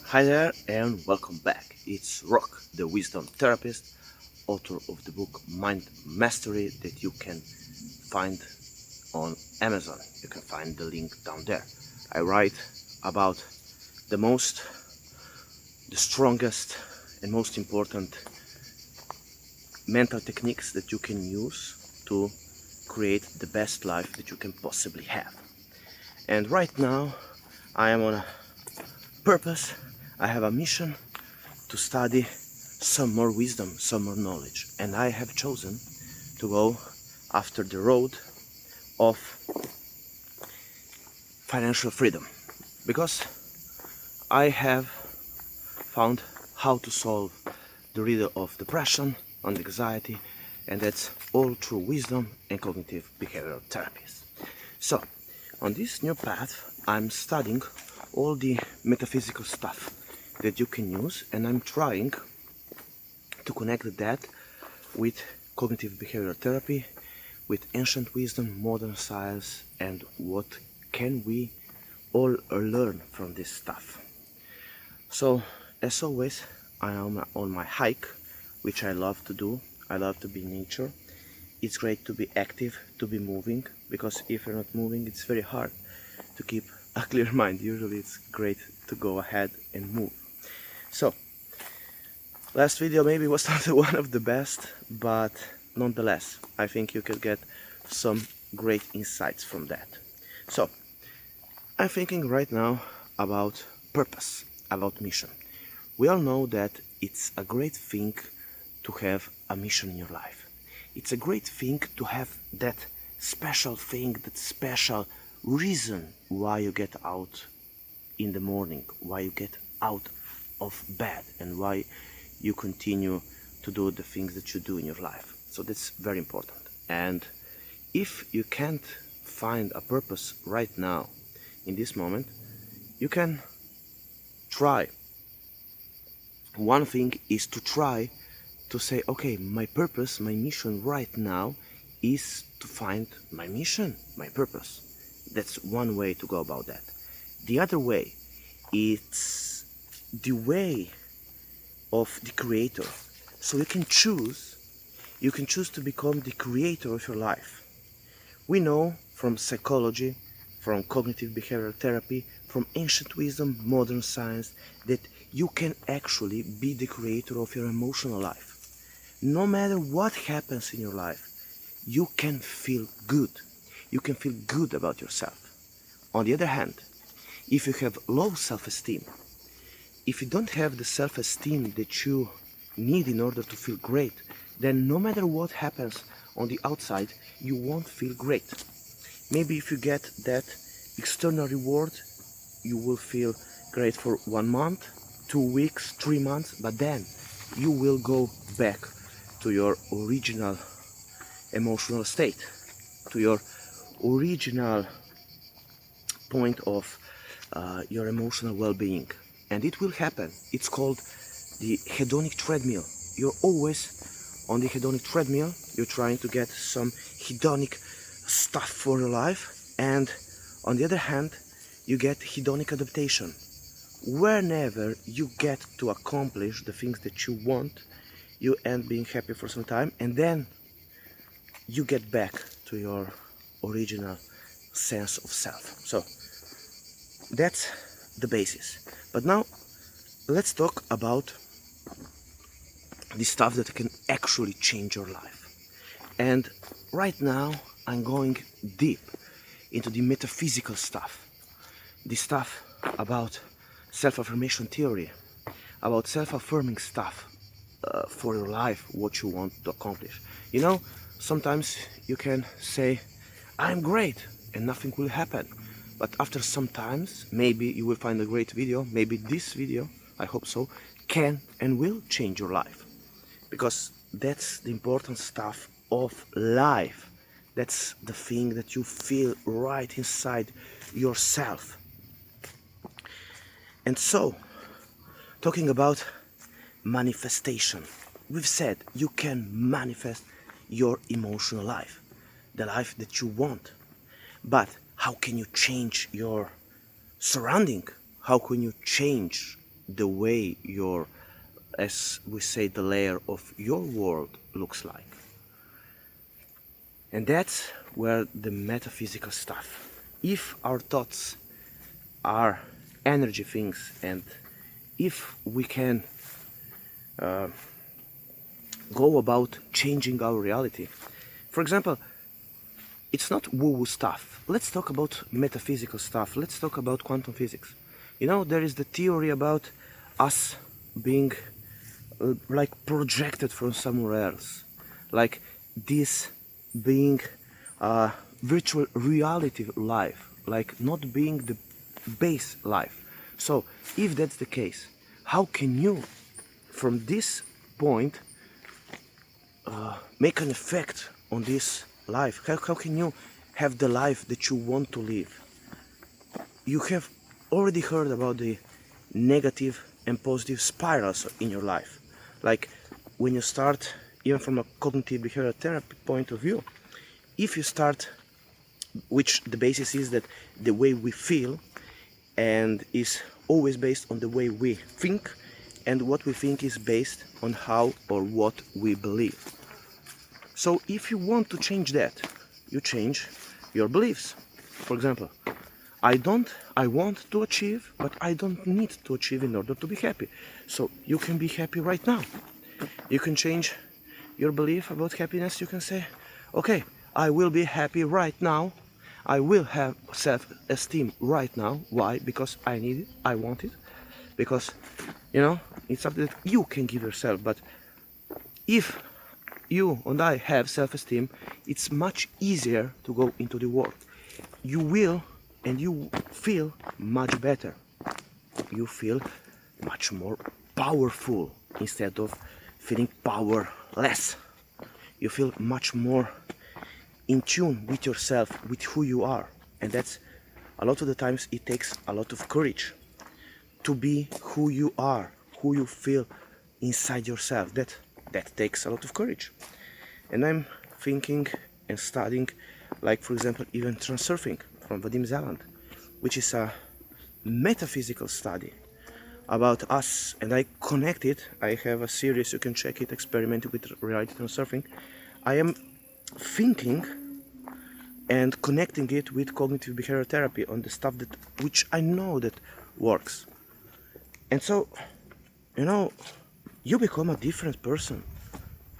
Hi there and welcome back. It's Rock, the wisdom therapist, author of the book Mind Mastery that you can find on Amazon. You can find the link down there. I write about the most, the strongest and most important mental techniques that you can use to create the best life that you can possibly have. And right now I am on a purpose. I have a mission to study some more wisdom, some more knowledge. And I have chosen to go after the road of financial freedom because I have found how to solve the riddle of depression and anxiety, and that's all through wisdom and cognitive behavioral therapies. So, on this new path, I'm studying all the metaphysical stuff that you can use, and I'm trying to connect that with cognitive behavioral therapy, with ancient wisdom, modern science, and what can we all learn from this stuff. So, as always, I am on my hike, which I love to do. I love to be in nature. It's great to be active, to be moving, because if you're not moving, it's very hard to keep a clear mind. Usually it's great to go ahead and move. So, last video maybe was not one of the best, but nonetheless, I think you could get some great insights from that. So, I'm thinking right now about purpose, about mission. We all know that it's a great thing to have a mission in your life. It's a great thing to have that special thing, that special reason why you get out in the morning, why you get out of bed, and why you continue to do the things that you do in your life. So that's very important. And if you can't find a purpose right now, in this moment, you can try. One thing is to try to say, okay, my purpose, my mission right now is to find my mission, my purpose. That's one way to go about that. The other way, it's the way of the creator. So you can choose to become the creator of your life. We know from psychology, from cognitive behavioral therapy, from ancient wisdom, modern science, that you can actually be the creator of your emotional life. No matter what happens in your life, you can feel good. You can feel good about yourself. On the other hand, if you have low self-esteem, if you don't have the self-esteem that you need in order to feel great, then no matter what happens on the outside, you won't feel great. Maybe if you get that external reward, you will feel great for 1 month, 2 weeks, 3 months, but then you will go back to your original emotional state, to your original point of your emotional well-being. And it will happen. It's called the hedonic treadmill. You're always on the hedonic treadmill. You're trying to get some hedonic stuff for your life, and on the other hand, you get hedonic adaptation. Whenever you get to accomplish the things that you want, you end being happy for some time, and then you get back to your original sense of self. So that's the basis. But now let's talk about the stuff that can actually change your life. And right now I'm going deep into the metaphysical stuff, the stuff about self-affirmation theory, about self-affirming stuff for your life, what you want to accomplish. You know, sometimes you can say, I'm great, and nothing will happen. But after some times, maybe you will find a great video, maybe this video, I hope so, can and will change your life. Because that's the important stuff of life. That's the thing that you feel right inside yourself. And so, talking about manifestation, we've said you can manifest your emotional life, the life that you want. But how can you change your surrounding? How can you change the way your, as we say, the layer of your world looks like. And that's where the metaphysical stuff. If our thoughts are energy things, and if we can go about changing our reality. For example, it's not woo-woo stuff. Let's talk about metaphysical stuff. Let's talk about quantum physics. You know, there is the theory about us being like projected from somewhere else, like this being a virtual reality life, like not being the base life. So if that's the case, how can you from this point make an effect on this life? How can you have the life that you want to live? You have already heard about the negative and positive spirals in your life. Like when you start, even from a cognitive behavioral therapy point of view, if you start, which the basis is that the way we feel and is always based on the way we think, and what we think is based on how or what we believe. So if you want to change that, you change your beliefs. For example, I want to achieve, but I don't need to achieve in order to be happy. So you can be happy right now. You can change your belief about happiness. You can say, okay, I will be happy right now. I will have self-esteem right now. Why? Because I need it, I want it. Because, you know, it's something that you can give yourself. But if you and I have self-esteem, it's much easier to go into the world. You will and you feel much better. You feel much more powerful instead of feeling powerless. You feel much more in tune with yourself, with who you are. And that's, a lot of the times, it takes a lot of courage to be who you are, who you feel inside yourself. That takes a lot of courage. And I'm thinking and studying, like for example, even transurfing from Vadim Zeland, which is a metaphysical study about us. And I connect it. I have a series, you can check it, experimenting with reality transurfing. I am thinking and connecting it with cognitive behavioral therapy on the stuff that which I know that works. And so, you know, you become a different person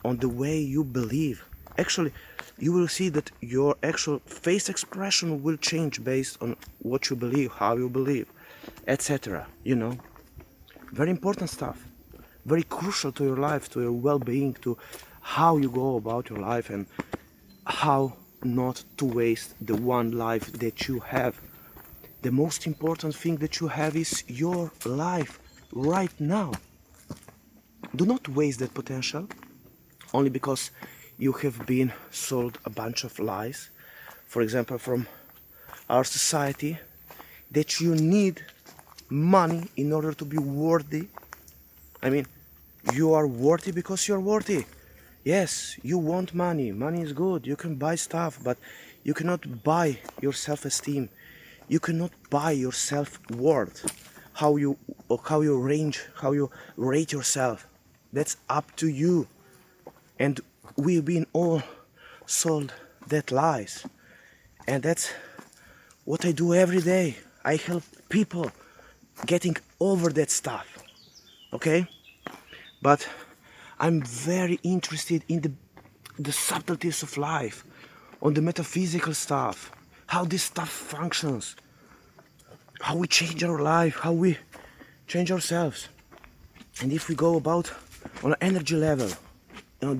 on the way you believe. Actually, you will see that your actual face expression will change based on what you believe, how you believe, etc. You know, very important stuff, very crucial to your life, to your well-being, to how you go about your life, and how not to waste the one life that you have. The most important thing that you have is your life right now. Do not waste that potential only because you have been sold a bunch of lies, for example, from our society, that you need money in order to be worthy. I mean, you are worthy because you're worthy. Yes, you want money. Money is good. You can buy stuff, but you cannot buy your self-esteem. You cannot buy your self-worth. How you rate yourself. That's up to you. And we've been all sold that lies. And that's what I do every day. I help people getting over that stuff. Okay? But I'm very interested in the subtleties of life, on the metaphysical stuff, how this stuff functions, how we change our life, how we change ourselves. And if we go about on an energy level, on a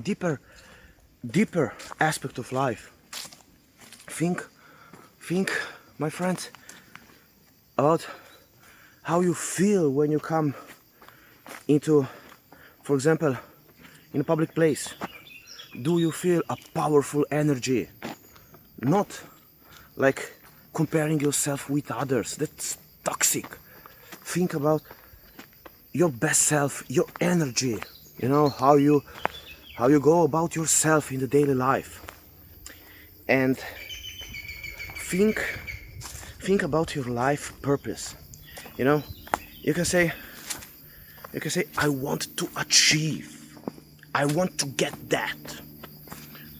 deeper aspect of life, think, my friends, about how you feel when you come into, for example, in a public place. Do you feel a powerful energy? Not like comparing yourself with others. That's toxic. Think about your best self, your energy. You know, how you go about yourself in the daily life. And think about your life purpose. You know, you can say, You can say, I want to achieve. I want to get that.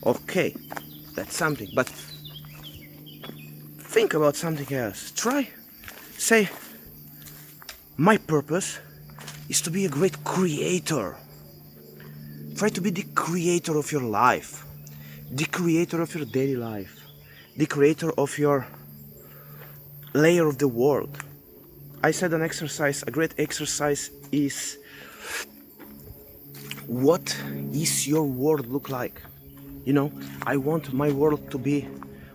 Okay, that's something. But think about something else. Say, my purpose is to be a great creator. Try to be the creator of your life, the creator of your daily life, the creator of your layer of the world. I said an exercise, a great exercise is, what is your world look like? You know, I want my world to be,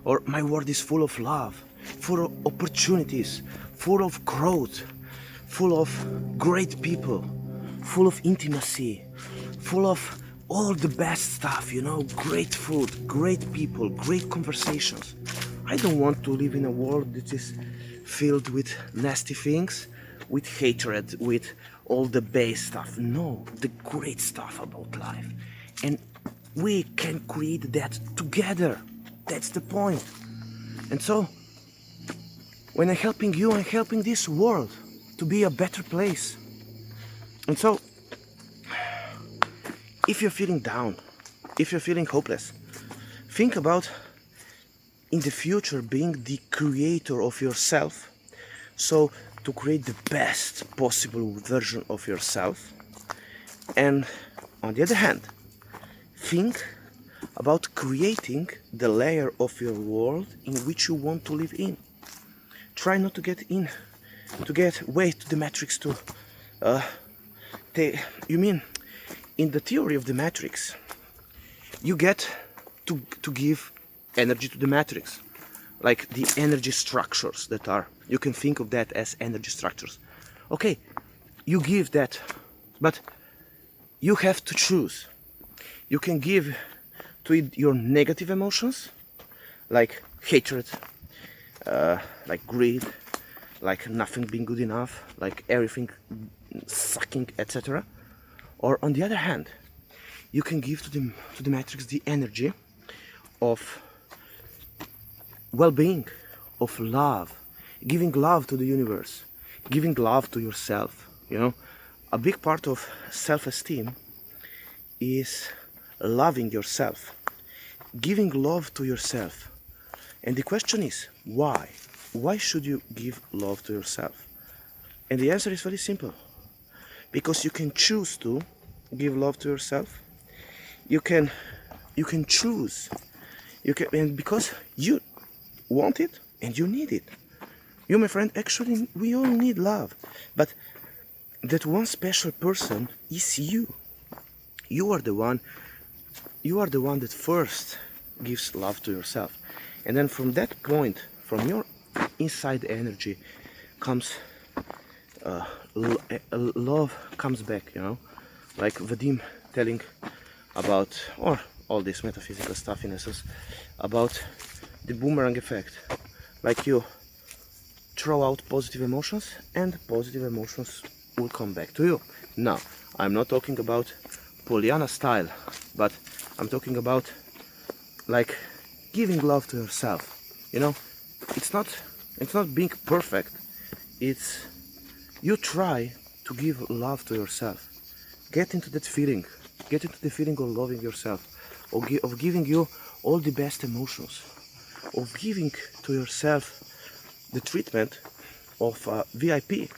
or my world is full of love, full of opportunities, full of growth, full of great people, full of intimacy, full of all the best stuff, you know, great food, great people, great conversations. I don't want to live in a world that is filled with nasty things, with hatred, with all the base stuff. No, the great stuff about life. And we can create that together. That's the point. And so, when I'm helping you, I'm helping this world to be a better place. And so, if you're feeling down, if you're feeling hopeless, think about in the future being the creator of yourself. So to create the best possible version of yourself. And on the other hand, think about creating the layer of your world in which you want to live in. Try not to get way to the matrix to you mean in the theory of the matrix you get to give energy to the matrix, like the energy structures that are, you can think of that as energy structures. Okay, you give that, but you have to choose. You can give to it your negative emotions, like hatred, like greed, like nothing being good enough, like everything sucking, etc. Or on the other hand, you can give to the matrix the energy of well-being, of love, giving love to the universe, giving love to yourself. You know, a big part of self-esteem is loving yourself, giving love to yourself. And the question is, why? Why should you give love to yourself? And the answer is very simple. Because you can choose to give love to yourself. You can choose. And because you want it and you need it. You, my friend, actually we all need love. But that one special person is you. You are the one that first gives love to yourself. And then from that point, from your inside energy comes love comes back, you know, like Vadim telling about, or all this metaphysical stuff in essence, about the boomerang effect. Like you throw out positive emotions and positive emotions will come back to you. Now, I'm not talking about Pollyanna style, but I'm talking about like giving love to yourself. You know, it's not being perfect. It's you try to give love to yourself. Get into that feeling. Get into the feeling of loving yourself, of giving you all the best emotions, of giving to yourself the treatment of a VIP,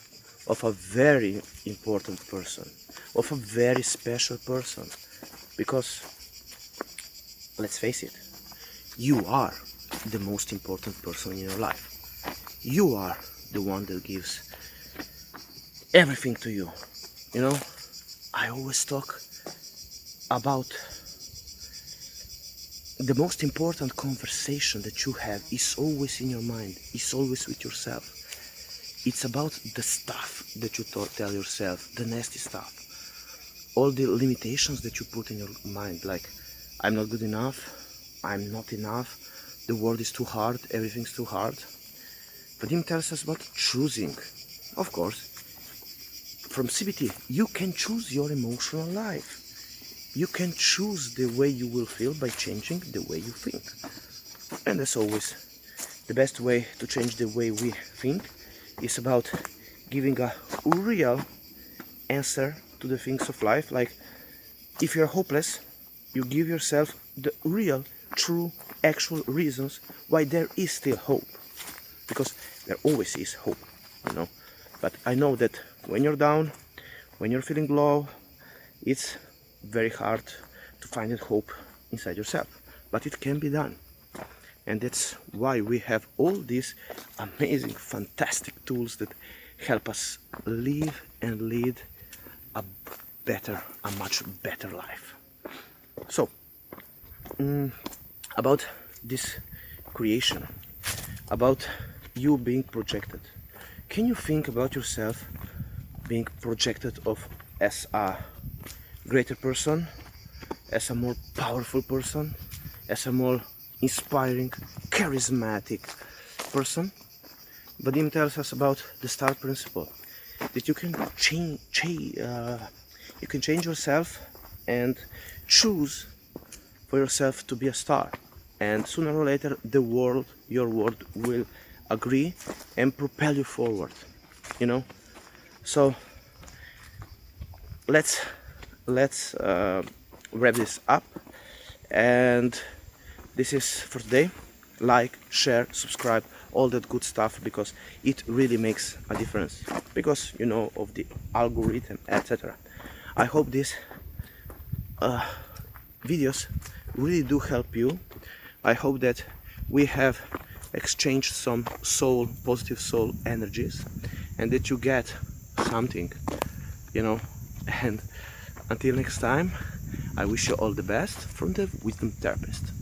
of a very important person, of a very special person. Because, let's face it, you are the most important person in your life. You are the one that gives everything to you. You know, I always talk about the most important conversation that you have is always in your mind, is always with yourself. It's about the stuff that you tell yourself, the nasty stuff, all the limitations that you put in your mind, like I'm not good enough, I'm not enough, the world is too hard, everything's too hard. Vadim tells us about choosing. Of course, from CBT, you can choose your emotional life. You can choose the way you will feel by changing the way you think. And as always, the best way to change the way we think is about giving a real answer to the things of life. Like, if you're hopeless, you give yourself the real, true, actual reasons why there is still hope. Because there always is hope, you know. But I know that when you're down, when you're feeling low, it's very hard to find that hope inside yourself. But it can be done. And that's why we have all these amazing, fantastic tools that help us live and lead a much better life. So, about this creation, about you being projected. Can you think about yourself being projected as a greater person, as a more powerful person, as a more inspiring, charismatic person? Vadim tells us about the star principle, that you can change yourself and choose for yourself to be a star, and sooner or later your world will agree and propel you forward, you know. So let's wrap this up, and this is for today. Like, share, subscribe, all that good stuff, because it really makes a difference, because you know of the algorithm, etc. I hope these videos really do help you. I hope that we have exchanged some positive soul energies, and that you get something, you know. And until next time, I wish you all the best from the Wisdom Therapist.